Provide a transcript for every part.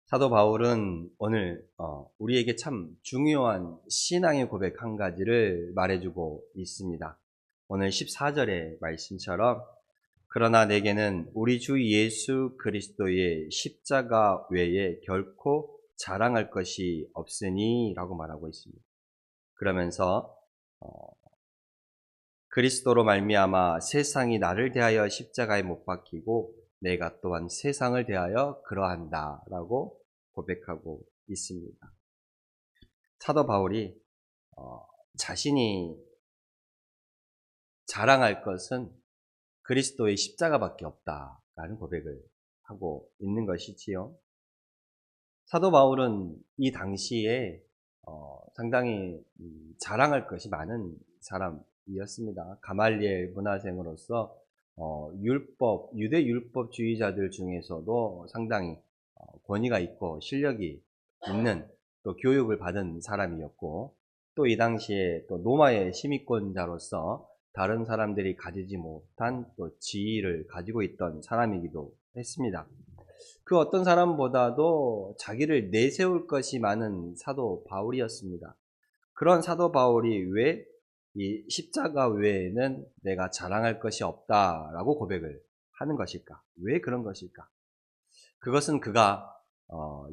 사도 바울은 오늘 우리에게 참 중요한 신앙의 고백 한 가지를 말해주고 있습니다. 오늘 14절의 말씀처럼 그러나 내게는 우리 주 예수 그리스도의 십자가 외에 결코 자랑할 것이 없으니 라고 말하고 있습니다. 그러면서 그리스도로 말미암아 세상이 나를 대하여 십자가에 못 박히고 내가 또한 세상을 대하여 그러한다 라고 고백하고 있습니다. 사도 바울이 자신이 자랑할 것은 그리스도의 십자가밖에 없다라는 고백을 하고 있는 것이지요. 사도 바울은 이 당시에 상당히 자랑할 것이 많은 사람이었습니다. 가말리엘 문화생으로서 유대 율법주의자들 중에서도 상당히 권위가 있고 실력이 있는 또 교육을 받은 사람이었고, 또 이 당시에 또 로마의 시민권자로서 다른 사람들이 가지지 못한 또 지위를 가지고 있던 사람이기도 했습니다. 그 어떤 사람보다도 자기를 내세울 것이 많은 사도 바울이었습니다. 그런 사도 바울이 왜 이 십자가 외에는 내가 자랑할 것이 없다라고 고백을 하는 것일까? 왜 그런 것일까? 그것은 그가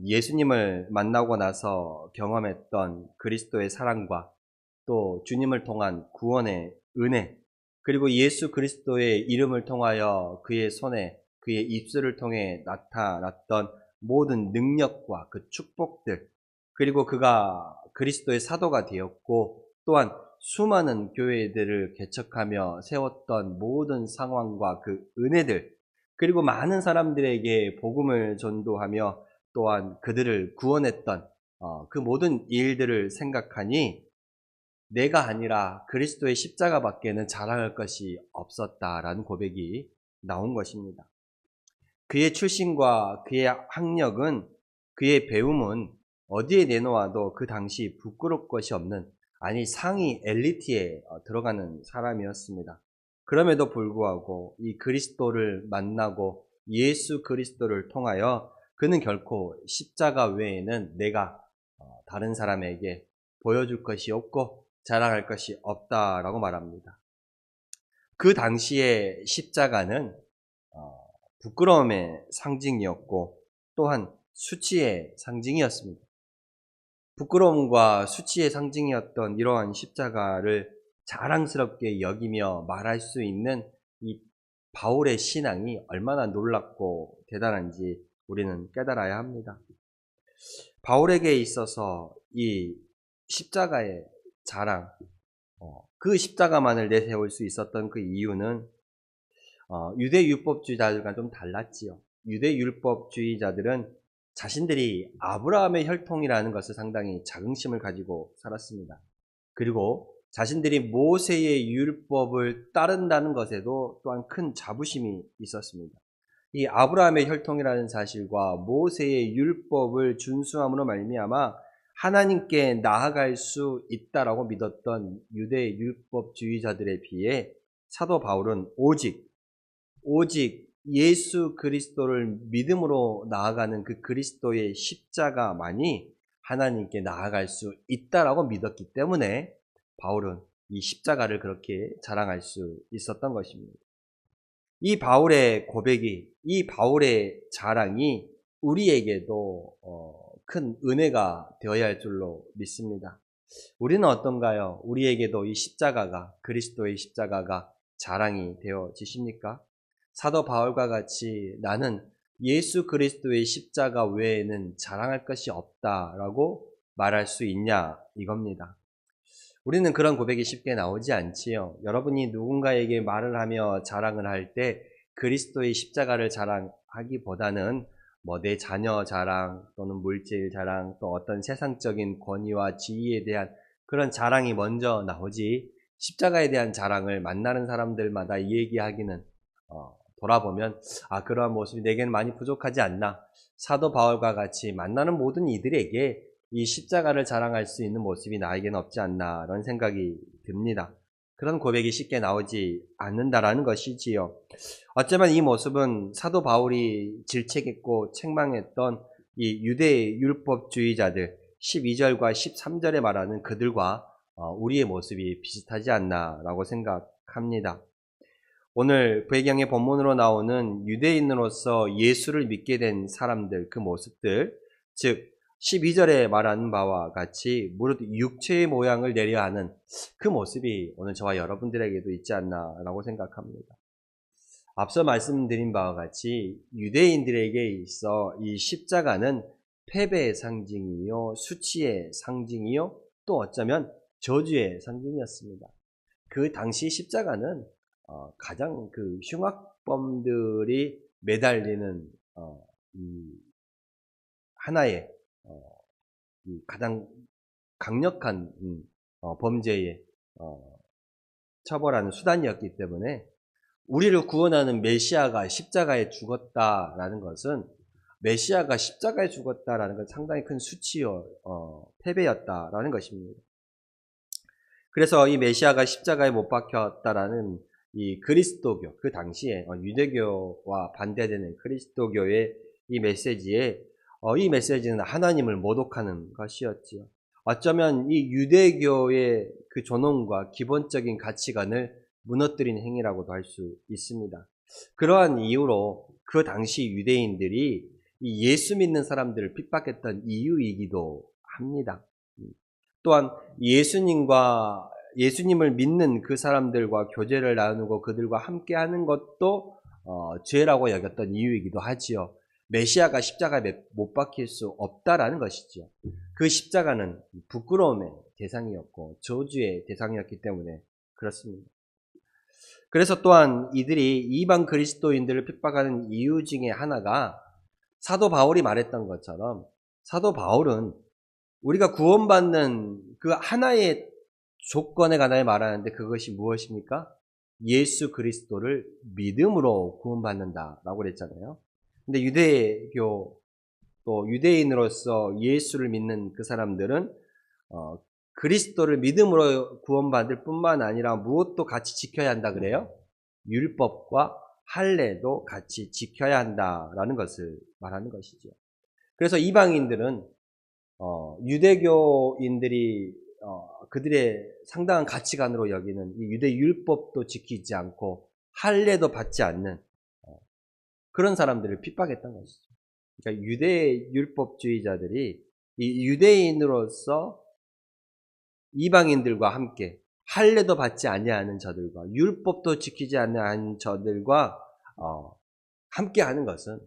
예수님을 만나고 나서 경험했던 그리스도의 사랑과 또 주님을 통한 구원의 은혜, 그리고 예수 그리스도의 이름을 통하여 그의 손에 그의 입술을 통해 나타났던 모든 능력과 그 축복들, 그리고 그가 그리스도의 사도가 되었고 또한 수많은 교회들을 개척하며 세웠던 모든 상황과 그 은혜들, 그리고 많은 사람들에게 복음을 전도하며 또한 그들을 구원했던 그 모든 일들을 생각하니 내가 아니라 그리스도의 십자가밖에는 자랑할 것이 없었다라는 고백이 나온 것입니다. 그의 출신과 그의 학력은, 그의 배움은 어디에 내놓아도 그 당시 부끄러울 것이 없는, 아니 상위 엘리트에 들어가는 사람이었습니다. 그럼에도 불구하고 이 그리스도를 만나고 예수 그리스도를 통하여 그는 결코 십자가 외에는 내가 다른 사람에게 보여줄 것이 없고 자랑할 것이 없다라고 말합니다. 그 당시에 십자가는 부끄러움의 상징이었고 또한 수치의 상징이었습니다. 부끄러움과 수치의 상징이었던 이러한 십자가를 자랑스럽게 여기며 말할 수 있는 이 바울의 신앙이 얼마나 놀랍고 대단한지 우리는 깨달아야 합니다. 바울에게 있어서 이 십자가의 자랑, 그 십자가만을 내세울 수 있었던 그 이유는 유대 율법주의자들과 좀 달랐지요. 유대 율법주의자들은 자신들이 아브라함의 혈통이라는 것을 상당히 자긍심을 가지고 살았습니다. 그리고 자신들이 모세의 율법을 따른다는 것에도 또한 큰 자부심이 있었습니다. 이 아브라함의 혈통이라는 사실과 모세의 율법을 준수함으로 말미암아 하나님께 나아갈 수 있다라고 믿었던 유대 율법주의자들에 비해 사도 바울은 오직 예수 그리스도를 믿음으로 나아가는 그 그리스도의 십자가만이 하나님께 나아갈 수 있다라고 믿었기 때문에 바울은 이 십자가를 그렇게 자랑할 수 있었던 것입니다. 이 바울의 고백이, 이 바울의 자랑이 우리에게도 큰 은혜가 되어야 할 줄로 믿습니다. 우리는 어떤가요? 우리에게도 이 십자가가, 그리스도의 십자가가 자랑이 되어지십니까? 사도 바울과 같이 나는 예수 그리스도의 십자가 외에는 자랑할 것이 없다라고 말할 수 있냐 이겁니다. 우리는 그런 고백이 쉽게 나오지 않지요. 여러분이 누군가에게 말을 하며 자랑을 할 때 그리스도의 십자가를 자랑하기보다는 내 자녀 자랑 또는 물질 자랑 또 어떤 세상적인 권위와 지위에 대한 그런 자랑이 먼저 나오지, 십자가에 대한 자랑을 만나는 사람들마다 얘기하기는 돌아보면 그러한 모습이 내게는 많이 부족하지 않나. 사도 바울과 같이 만나는 모든 이들에게 이 십자가를 자랑할 수 있는 모습이 나에게는 없지 않나 라는 생각이 듭니다. 그런 고백이 쉽게 나오지 않는다라는 것이지요. 어쩌면 이 모습은 사도 바울이 질책했고 책망했던 이 유대 율법주의자들 12절과 13절에 말하는 그들과 우리의 모습이 비슷하지 않나라고 생각합니다. 오늘 배경의 본문으로 나오는 유대인으로서 예수를 믿게 된 사람들, 그 모습들, 즉 12절에 말하는 바와 같이 무릇 육체의 모양을 내려 하는 그 모습이 오늘 저와 여러분들에게도 있지 않나라고 생각합니다. 앞서 말씀드린 바와 같이 유대인들에게 있어 이 십자가는 패배의 상징이요, 수치의 상징이요, 또 어쩌면 저주의 상징이었습니다. 그 당시 십자가는 가장 그 흉악범들이 매달리는 이 하나의 이 가장 강력한 범죄에 처벌하는 수단이었기 때문에 우리를 구원하는 메시아가 십자가에 죽었다라는 것은 메시아가 십자가에 죽었다라는 건 상당히 큰 수치요, 패배였다라는 것입니다. 그래서 이 메시아가 십자가에 못 박혔다라는 이 그리스도교, 그 당시에 유대교와 반대되는 그리스도교의 이 메시지에 이 메시지는 하나님을 모독하는 것이었지요. 어쩌면 이 유대교의 그 존엄과 기본적인 가치관을 무너뜨린 행위라고도 할 수 있습니다. 그러한 이유로 그 당시 유대인들이 이 예수 믿는 사람들을 핍박했던 이유이기도 합니다. 또한 예수님을 믿는 그 사람들과 교제를 나누고 그들과 함께하는 것도 죄라고 여겼던 이유이기도 하지요. 메시아가 십자가에 못 박힐 수 없다라는 것이지요. 그 십자가는 부끄러움의 대상이었고 저주의 대상이었기 때문에 그렇습니다. 그래서 또한 이들이 이방 그리스도인들을 핍박하는 이유 중에 하나가 사도 바울이 말했던 것처럼 사도 바울은 우리가 구원받는 그 하나의 조건에 관하여 말하는데 그것이 무엇입니까? 예수 그리스도를 믿음으로 구원받는다라고 그랬잖아요. 근데 유대교 또 유대인으로서 예수를 믿는 그 사람들은 그리스도를 믿음으로 구원받을 뿐만 아니라 무엇도 같이 지켜야 한다 그래요? 율법과 할례도 같이 지켜야 한다라는 것을 말하는 것이죠. 그래서 이방인들은 유대교인들이 그들의 상당한 가치관으로 여기는 이 유대 율법도 지키지 않고 할례도 받지 않는 그런 사람들을 핍박했던 것이죠. 그러니까 유대 율법주의자들이 이 유대인으로서 이방인들과 함께 할례도 받지 아니하는 저들과 율법도 지키지 아니하는 저들과 함께하는 것은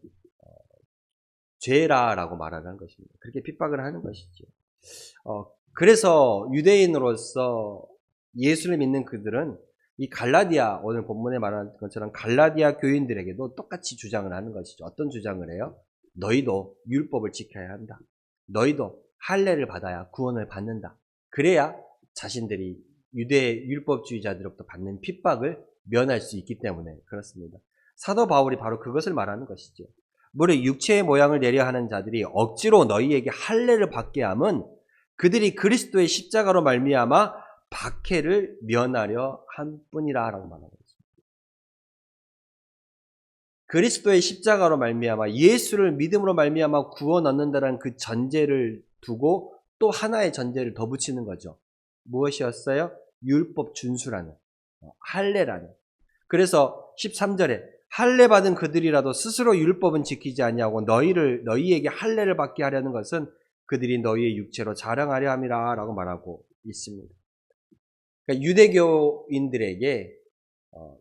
죄라라고 말하는 것입니다. 그렇게 핍박을 하는 것이죠. 그래서 유대인으로서 예수를 믿는 그들은 이 갈라디아, 오늘 본문에 말하는 것처럼 갈라디아 교인들에게도 똑같이 주장을 하는 것이죠. 어떤 주장을 해요? 너희도 율법을 지켜야 한다. 너희도 할례를 받아야 구원을 받는다. 그래야 자신들이 유대 율법주의자들로부터 받는 핍박을 면할 수 있기 때문에 그렇습니다. 사도 바울이 바로 그것을 말하는 것이죠. 무릇 육체의 모양을 내려 하는 자들이 억지로 너희에게 할례를 받게 함은 그들이 그리스도의 십자가로 말미암아 박해를 면하려 한 뿐이라라고 말하고 있습니다. 그리스도의 십자가로 말미암아 예수를 믿음으로 말미암아 구원 얻는다는 그 전제를 두고 또 하나의 전제를 더 붙이는 거죠. 무엇이었어요? 율법 준수라는, 할례라는. 그래서 13절에 할례 받은 그들이라도 스스로 율법은 지키지 아니하고 너희에게 할례를 받게 하려는 것은 그들이 너희의 육체로 자랑하려 함이라라고 말하고 있습니다. 그러니까 유대교인들에게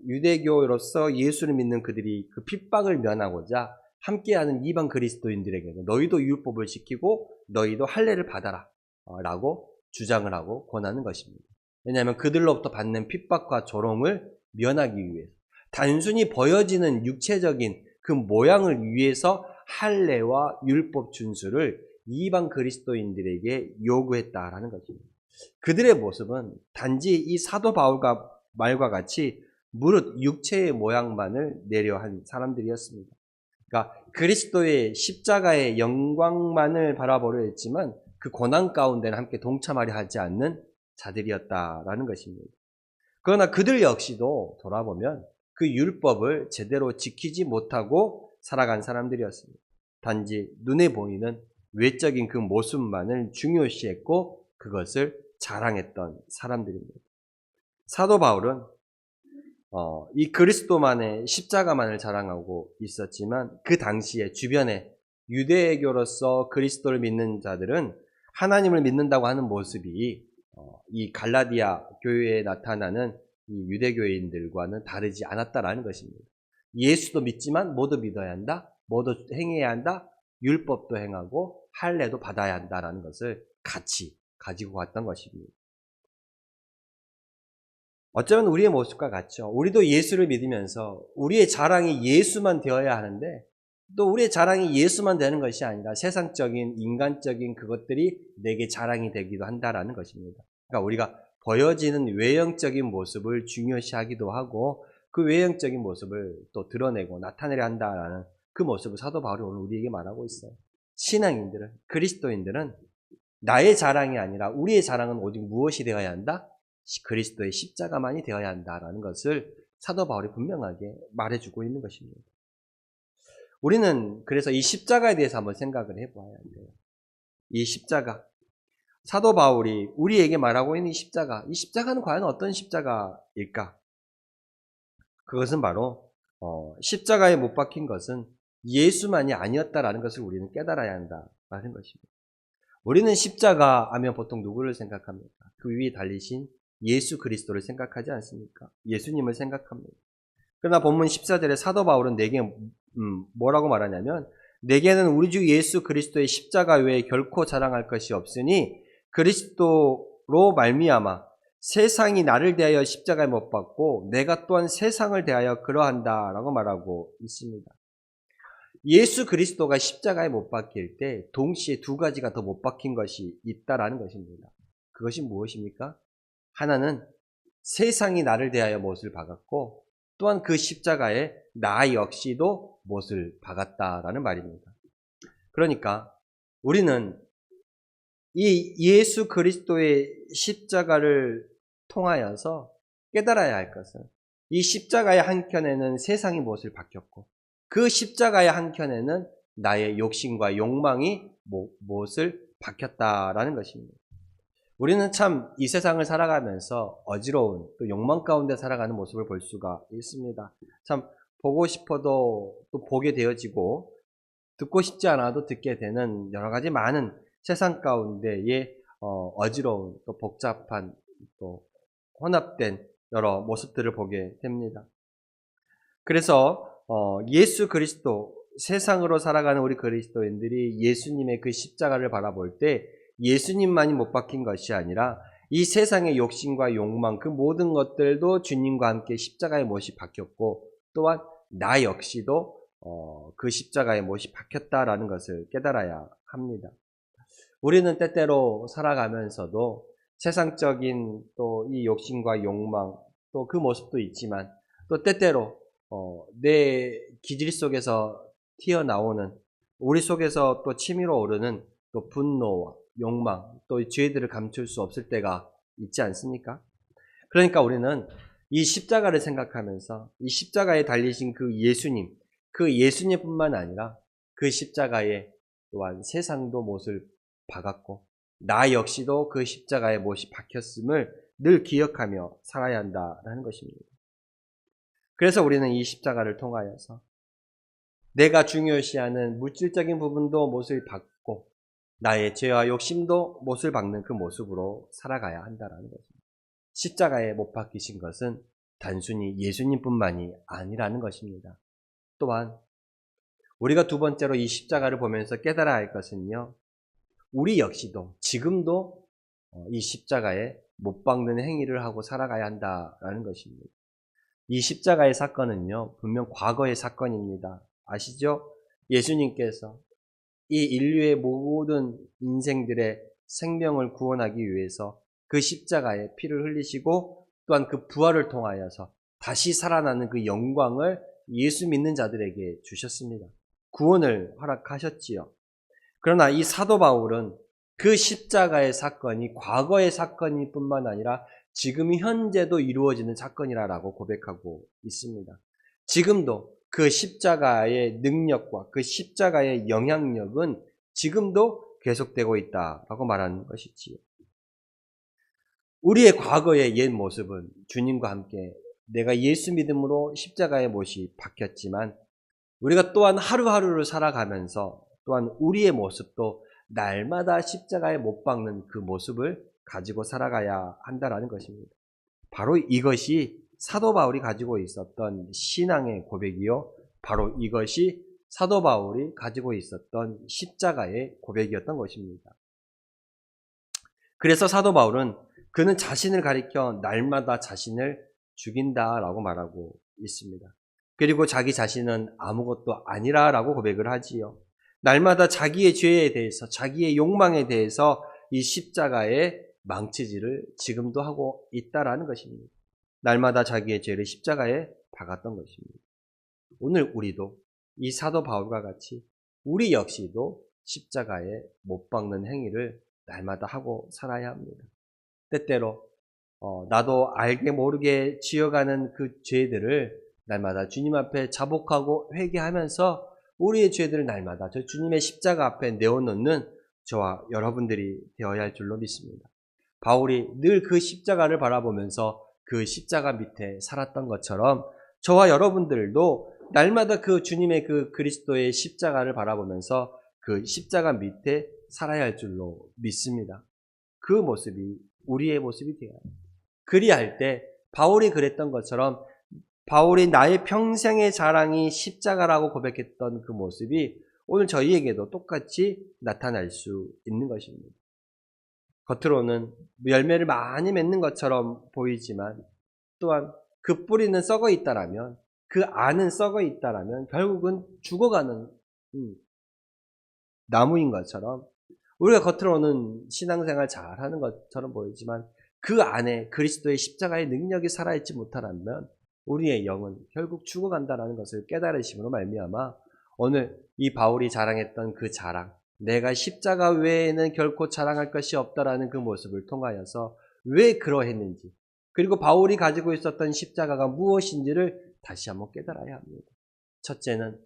유대교로서 예수를 믿는 그들이 그 핍박을 면하고자 함께하는 이방 그리스도인들에게는 너희도 율법을 지키고 너희도 할례를 받아라 라고 주장을 하고 권하는 것입니다. 왜냐하면 그들로부터 받는 핍박과 조롱을 면하기 위해서 단순히 보여지는 육체적인 그 모양을 위해서 할례와 율법 준수를 이방 그리스도인들에게 요구했다라는 것입니다. 그들의 모습은 단지 이 사도 바울과 말과 같이 무릇 육체의 모양만을 내려한 사람들이었습니다. 그러니까 그리스도의 십자가의 영광만을 바라보려 했지만 그 고난 가운데는 함께 동참하려 하지 않는 자들이었다라는 것입니다. 그러나 그들 역시도 돌아보면 그 율법을 제대로 지키지 못하고 살아간 사람들이었습니다. 단지 눈에 보이는 외적인 그 모습만을 중요시했고 그것을 자랑했던 사람들입니다. 사도 바울은 이 그리스도만의 십자가만을 자랑하고 있었지만 그 당시에 주변에 유대교로서 그리스도를 믿는 자들은 하나님을 믿는다고 하는 모습이 이 갈라디아 교회에 나타나는 이 유대교인들과는 다르지 않았다라는 것입니다. 예수도 믿지만 뭐도 믿어야 한다, 뭐도 행해야 한다, 율법도 행하고 할례도 받아야 한다라는 것을 같이 가지고 왔던 것입니다. 어쩌면 우리의 모습과 같죠. 우리도 예수를 믿으면서 우리의 자랑이 예수만 되어야 하는데 또 우리의 자랑이 예수만 되는 것이 아니라 세상적인 인간적인 그것들이 내게 자랑이 되기도 한다라는 것입니다. 그러니까 우리가 보여지는 외형적인 모습을 중요시하기도 하고 그 외형적인 모습을 또 드러내고 나타내려 한다라는 그 모습을 사도 바울이 오늘 우리에게 말하고 있어요. 신앙인들은, 그리스도인들은 나의 자랑이 아니라 우리의 자랑은 오직 무엇이 되어야 한다? 그리스도의 십자가만이 되어야 한다라는 것을 사도 바울이 분명하게 말해주고 있는 것입니다. 우리는 그래서 이 십자가에 대해서 한번 생각을 해봐야 돼요. 이 십자가, 사도 바울이 우리에게 말하고 있는 이 십자가는 과연 어떤 십자가일까? 그것은 바로 십자가에 못 박힌 것은 예수만이 아니었다라는 것을 우리는 깨달아야 한다라는 것입니다. 우리는 십자가 하면 보통 누구를 생각합니까? 그 위에 달리신 예수 그리스도를 생각하지 않습니까? 예수님을 생각합니다. 그러나 본문 14절에 사도 바울은 내게 뭐라고 말하냐면 내게는 우리 주 예수 그리스도의 십자가 외에 결코 자랑할 것이 없으니 그리스도로 말미암아 세상이 나를 대하여 십자가에 못 박고 내가 또한 세상을 대하여 그러한다라고 말하고 있습니다. 예수 그리스도가 십자가에 못 박힐 때 동시에 두 가지가 더 못 박힌 것이 있다라는 것입니다. 그것이 무엇입니까? 하나는 세상이 나를 대하여 못을 박았고 또한 그 십자가에 나 역시도 못을 박았다라는 말입니다. 그러니까 우리는 이 예수 그리스도의 십자가를 통하여서 깨달아야 할 것은 이 십자가의 한켠에는 세상이 못을 박혔고 그 십자가의 한켠에는 나의 욕심과 욕망이 못을 박혔다라는 것입니다. 우리는 참 이 세상을 살아가면서 어지러운 또 욕망 가운데 살아가는 모습을 볼 수가 있습니다. 참 보고 싶어도 또 보게 되어지고 듣고 싶지 않아도 듣게 되는 여러 가지 많은 세상 가운데의 어지러운 또 복잡한 또 혼합된 여러 모습들을 보게 됩니다. 그래서 예수 그리스도, 세상으로 살아가는 우리 그리스도인들이 예수님의 그 십자가를 바라볼 때 예수님만이 못 박힌 것이 아니라 이 세상의 욕심과 욕망 그 모든 것들도 주님과 함께 십자가의 못이 박혔고 또한 나 역시도 그 십자가의 못이 박혔다라는 것을 깨달아야 합니다. 우리는 때때로 살아가면서도 세상적인 또 이 욕심과 욕망 또 그 모습도 있지만 또 때때로 내 기질 속에서 튀어나오는 우리 속에서 또 치밀어 오르는 또 분노와 욕망 또 죄들을 감출 수 없을 때가 있지 않습니까? 그러니까 우리는 이 십자가를 생각하면서 이 십자가에 달리신 그 예수님뿐만 아니라 그 십자가에 또한 세상도 못을 박았고 나 역시도 그 십자가에 못이 박혔음을 늘 기억하며 살아야 한다는 것입니다. 그래서 우리는 이 십자가를 통하여서 내가 중요시하는 물질적인 부분도 못을 박고 나의 죄와 욕심도 못을 박는 그 모습으로 살아가야 한다는 것입니다. 십자가에 못 박히신 것은 단순히 예수님뿐만이 아니라는 것입니다. 또한 우리가 두 번째로 이 십자가를 보면서 깨달아야 할 것은요. 우리 역시도 지금도 이 십자가에 못 박는 행위를 하고 살아가야 한다라는 것입니다. 이 십자가의 사건은요. 분명 과거의 사건입니다. 아시죠? 예수님께서 이 인류의 모든 인생들의 생명을 구원하기 위해서 그 십자가에 피를 흘리시고 또한 그 부활을 통하여서 다시 살아나는 그 영광을 예수 믿는 자들에게 주셨습니다. 구원을 허락하셨지요. 그러나 이 사도 바울은 그 십자가의 사건이 과거의 사건일 뿐만 아니라 지금 현재도 이루어지는 사건이라고 고백하고 있습니다. 지금도 그 십자가의 능력과 그 십자가의 영향력은 지금도 계속되고 있다라고 말하는 것이지요. 우리의 과거의 옛 모습은 주님과 함께 내가 예수 믿음으로 십자가의 못이 박혔지만 우리가 또한 하루하루를 살아가면서 또한 우리의 모습도 날마다 십자가에 못 박는 그 모습을 가지고 살아가야 한다라는 것입니다. 바로 이것이 사도 바울이 가지고 있었던 신앙의 고백이요. 바로 이것이 사도 바울이 가지고 있었던 십자가의 고백이었던 것입니다. 그래서 사도 바울은 그는 자신을 가리켜 날마다 자신을 죽인다라고 말하고 있습니다. 그리고 자기 자신은 아무것도 아니라라고 고백을 하지요. 날마다 자기의 죄에 대해서, 자기의 욕망에 대해서 이 십자가의 망치질을 지금도 하고 있다라는 것입니다. 날마다 자기의 죄를 십자가에 박았던 것입니다. 오늘 우리도 이 사도 바울과 같이 우리 역시도 십자가에 못 박는 행위를 날마다 하고 살아야 합니다. 때때로 나도 알게 모르게 지어가는 그 죄들을 날마다 주님 앞에 자복하고 회개하면서 우리의 죄들을 날마다 저 주님의 십자가 앞에 내어놓는 저와 여러분들이 되어야 할 줄로 믿습니다. 바울이 늘 그 십자가를 바라보면서 그 십자가 밑에 살았던 것처럼 저와 여러분들도 날마다 그 주님의 그 그리스도의 십자가를 바라보면서 그 십자가 밑에 살아야 할 줄로 믿습니다. 그 모습이 우리의 모습이 되어야 합니다. 그리할 때 바울이 그랬던 것처럼 바울이 나의 평생의 자랑이 십자가라고 고백했던 그 모습이 오늘 저희에게도 똑같이 나타날 수 있는 것입니다. 겉으로는 열매를 많이 맺는 것처럼 보이지만 또한 그 뿌리는 썩어 있다라면 그 안은 썩어 있다라면 결국은 죽어가는 나무인 것처럼 우리가 겉으로는 신앙생활 잘하는 것처럼 보이지만 그 안에 그리스도의 십자가의 능력이 살아있지 못하라면 우리의 영은 결국 죽어간다는 것을 깨달으심으로 말미암아 오늘 이 바울이 자랑했던 그 자랑, 내가 십자가 외에는 결코 자랑할 것이 없다라는 그 모습을 통하여서 왜 그러했는지, 그리고 바울이 가지고 있었던 십자가가 무엇인지를 다시 한번 깨달아야 합니다. 첫째는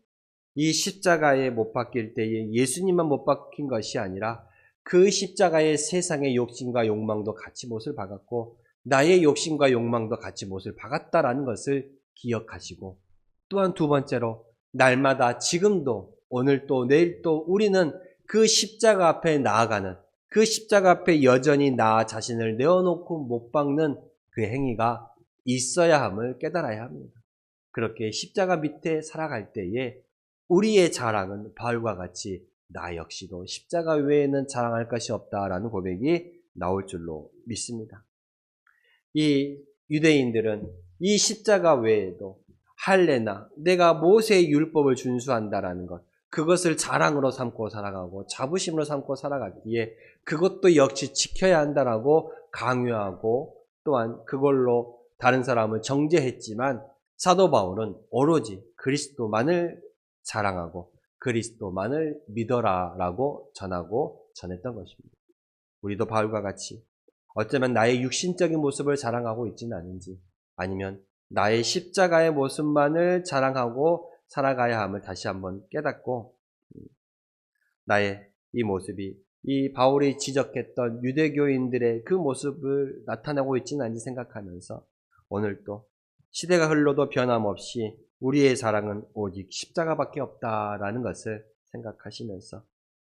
이 십자가에 못 박힐 때에 예수님만 못 박힌 것이 아니라 그 십자가의 세상의 욕심과 욕망도 같이 못을 박았고 나의 욕심과 욕망도 같이 못을 박았다라는 것을 기억하시고, 또한 두 번째로 날마다 지금도 오늘 또 내일 또 우리는 그 십자가 앞에 나아가는, 그 십자가 앞에 여전히 나 자신을 내어놓고 못 박는 그 행위가 있어야 함을 깨달아야 합니다. 그렇게 십자가 밑에 살아갈 때에 우리의 자랑은 바울과 같이 나 역시도 십자가 외에는 자랑할 것이 없다라는 고백이 나올 줄로 믿습니다. 이 유대인들은 이 십자가 외에도 할례나 내가 모세의 율법을 준수한다라는 것, 그것을 자랑으로 삼고 살아가고 자부심으로 삼고 살아가기에 그것도 역시 지켜야 한다라고 강요하고 또한 그걸로 다른 사람을 정죄했지만 사도 바울은 오로지 그리스도만을 자랑하고 그리스도만을 믿어라라고 전했던 것입니다. 우리도 바울과 같이 어쩌면 나의 육신적인 모습을 자랑하고 있지는 않은지, 아니면 나의 십자가의 모습만을 자랑하고 살아가야 함을 다시 한번 깨닫고 나의 이 모습이 이 바울이 지적했던 유대교인들의 그 모습을 나타내고 있지는 않은지 생각하면서 오늘도 시대가 흘러도 변함없이 우리의 자랑은 오직 십자가밖에 없다라는 것을 생각하시면서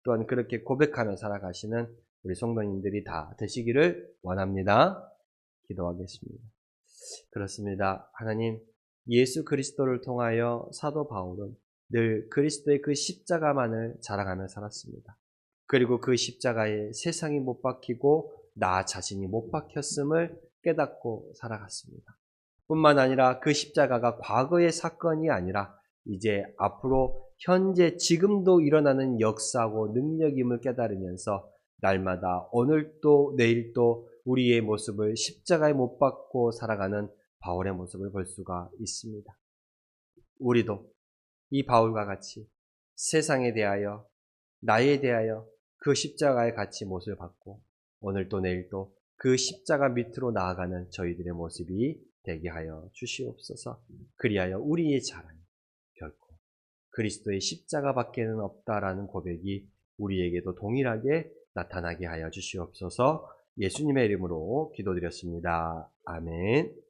또한 그렇게 고백하며 살아가시는 우리 성도님들이 다 되시기를 원합니다. 기도하겠습니다. 그렇습니다. 하나님, 예수 그리스도를 통하여 사도 바울은 늘 그리스도의 그 십자가만을 자랑하며 살았습니다. 그리고 그 십자가에 세상이 못 박히고 나 자신이 못 박혔음을 깨닫고 살아갔습니다. 뿐만 아니라 그 십자가가 과거의 사건이 아니라 이제 앞으로 현재 지금도 일어나는 역사고 능력임을 깨달으면서 날마다 오늘도 내일도 우리의 모습을 십자가에 못 박고 살아가는 바울의 모습을 볼 수가 있습니다. 우리도 이 바울과 같이 세상에 대하여 나에 대하여 그 십자가에 같이 못을 박고 오늘도 내일도 그 십자가 밑으로 나아가는 저희들의 모습이 되게 하여 주시옵소서. 그리하여 우리의 자랑이 그리스도의 십자가밖에는 없다라는 고백이 우리에게도 동일하게 나타나게 하여 주시옵소서. 예수님의 이름으로 기도드렸습니다. 아멘.